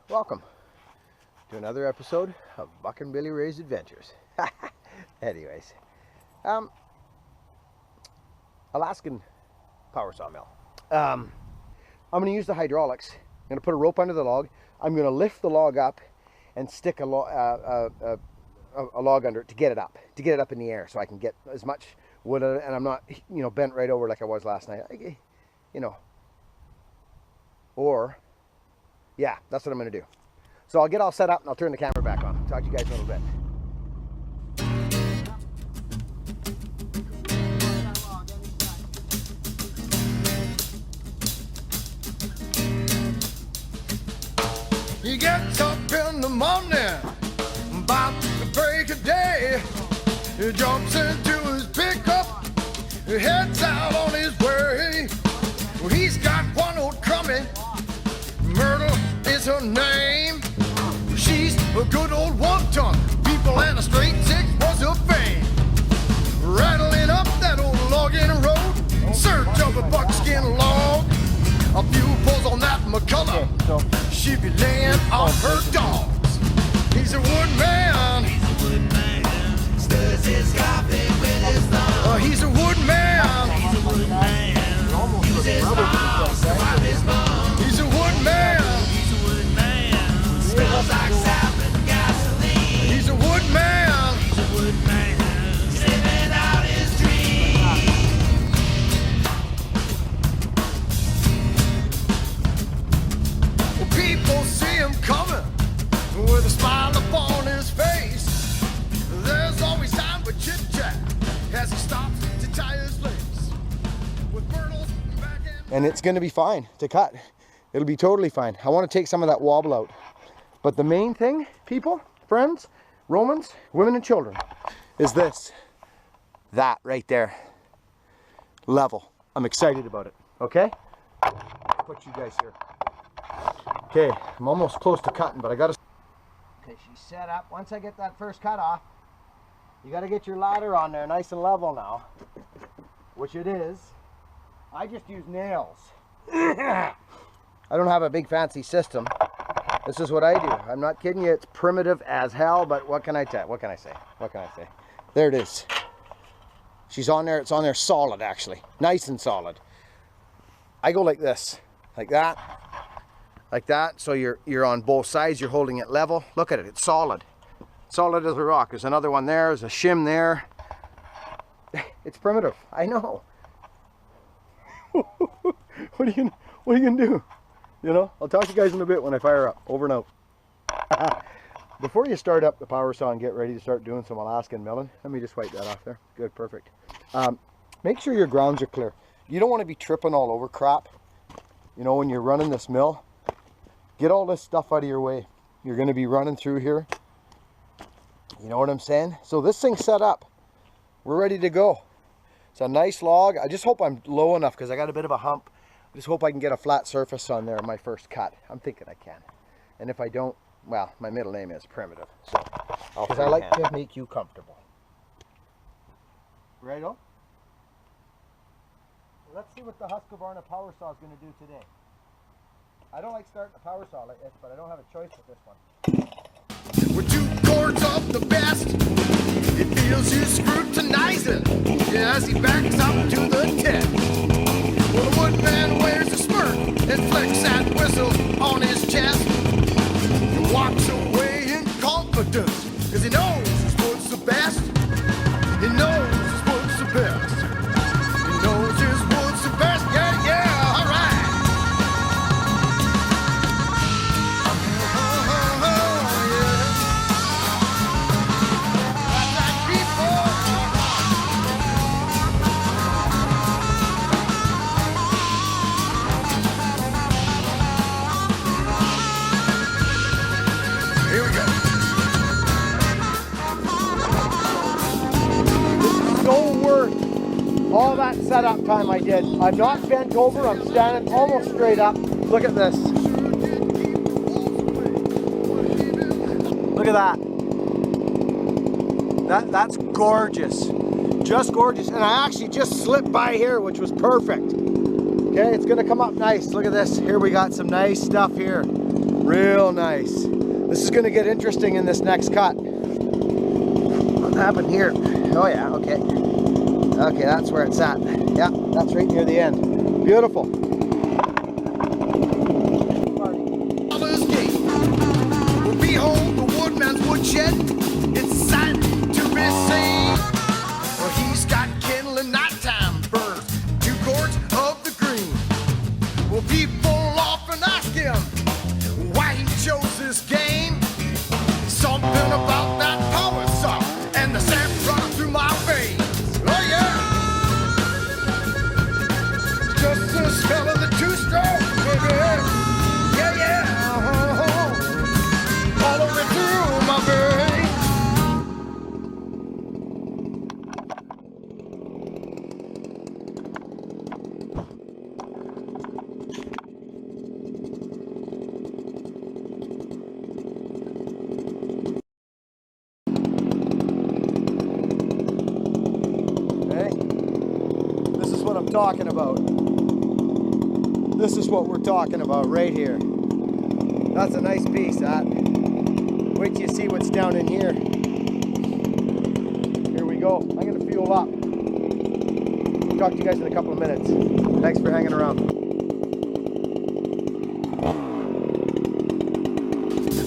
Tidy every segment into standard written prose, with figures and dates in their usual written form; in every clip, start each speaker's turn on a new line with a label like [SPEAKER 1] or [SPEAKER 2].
[SPEAKER 1] Welcome to another episode of Buck and Billy Ray's Adventures. Anyways, Alaskan power sawmill. I'm going to use the hydraulics. I'm going to put a rope under the log. I'm going to lift the log up and stick a log under it to get it up in the air, so I can get as much wood out of it, and I'm not, bent right over like I was last night. Yeah, that's what I'm going to do. So I'll get all set up and I'll turn the camera back on. Talk to you guys in a little bit.
[SPEAKER 2] He gets up in the morning, about the break of day. He jumps into his pickup, he heads out on his way. Well, he's got one old crummy, Myrtle is her name. She's a good old one-ton, people and a straight six was her fame. Rattling up that old logging road, in search of a buckskin log. A few pulls on that McCullough, she be laying on her dogs. He's a woodman, stirs his coffee with his thumb. He's a woodman, uses bombs to wipe his bum. He's a woodman, smells like sap and gasoline. He's a woodman, he's living out his dream. Well, people see him coming with a smile upon his face. There's always time for chit-chat as he stops to tie his lace. With Myrtle's back in.
[SPEAKER 1] And it's going to be fine to cut. It'll be totally fine. I want to take some of that wobble out. But the main thing, people, friends, Romans, women and children, is this. That right there. Level. I'm excited about it. Okay? Put you guys here. Okay, I'm almost close to cutting, but I gotta... Okay, she's set up. Once I get that first cut off, you gotta get your ladder on there nice and level now. Which it is. I just use nails. I don't have a big fancy system. This is what I do. I'm not kidding you. It's primitive as hell, but what can I tell? What can I say? What can I say? There it is. She's on there. It's on there solid, actually. Nice and solid. I go like this. Like that. Like that. So you're on both sides. You're holding it level. Look at it. It's solid. Solid as a rock. There's another one there. There's a shim there. It's primitive. I know. What are you gonna do? I'll talk to you guys in a bit when I fire up. Over and out. Before you start up the power saw and get ready to start doing some Alaskan milling, let me just wipe that off there. Good, perfect. Make sure your grounds are clear. You don't want to be tripping all over crap. When you're running this mill, get all this stuff out of your way. You're going to be running through here. You know what I'm saying? So this thing's set up. We're ready to go. It's a nice log. I just hope I'm low enough because I got a bit of a hump. I just hope I can get a flat surface on there, my first cut. I'm thinking I can. And if I don't, well, my middle name is Primitive. So, because I like to make you comfortable. Right on? Let's see what the Husqvarna power saw is going to do today. I don't like starting a power saw like this, but I don't have a choice with this one.
[SPEAKER 2] With two cords of the best, it feels you scrutinizing as he backs up to the tent. Well, the woodman wears a smirk and flicks that whistle on his chest. He walks away in confidence, cause he knows his wood's the best. He knows his wood's the best. He knows his wood's the best. Yeah, yeah, alright. Here we go.
[SPEAKER 1] So worth all that setup time I did. I'm not bent over. I'm standing almost straight up. Look at this. Look at that. That's gorgeous. Just gorgeous. And I actually just slipped by here, which was perfect. Okay, it's gonna come up nice. Look at this. Here we got some nice stuff here. Real nice. This is gonna get interesting in this next cut. What happened here? Oh yeah, okay. Okay, that's where it's at. Yeah, that's right near the end. Beautiful.
[SPEAKER 2] Behold the woodman's woodshed. It's a sight to be seen. Well, he's got kindling nighttime burns, 2 quarts of the green. Well, people often ask him why he chose this game. Something about that power saw and the sand running through my veins. Oh yeah, just the smell of the 2-stroke, baby. Yeah, yeah. All the way through my veins.
[SPEAKER 1] Hey, this is what I'm talking about. This is what we're talking about right here. That's a nice piece, that. Wait till you see what's down in here. Here we go. I'm gonna fuel up. Talk to you guys in a couple of minutes. Thanks for hanging around.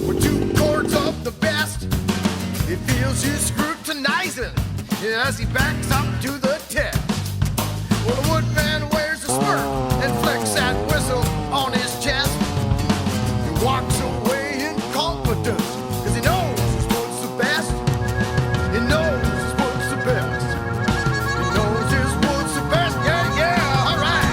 [SPEAKER 2] With 2 chords of the best, it feels you scrutinizing as he backs up to the test. Well, the woodman wears a smirk and flicks that whistle on his chest. He walks away in confidence, cause he knows his wood's the best. He knows his wood's the best. He knows his wood's the best. Yeah, yeah, alright.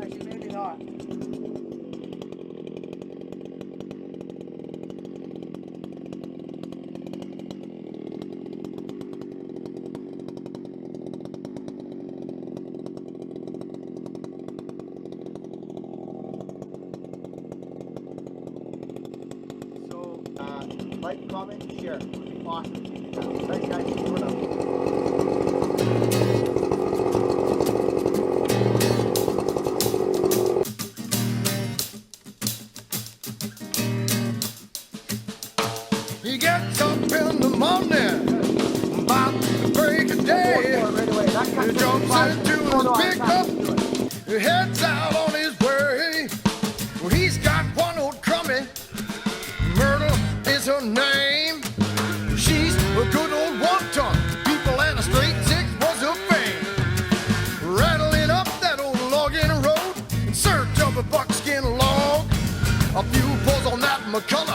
[SPEAKER 1] Actually, maybe not. So, like, comment, share. It would be awesome. Thanks, guys. Over now.
[SPEAKER 2] He gets up in the morning, about the break of day. He jumps into his pickup, he heads out on his way. Well, he's got one old crummy, Myrtle is her name. She's a good old one-ton, people and a straight 6 was her fame. Rattling up that old logging road in search of a buckskin log. A few pulls on that McCullough.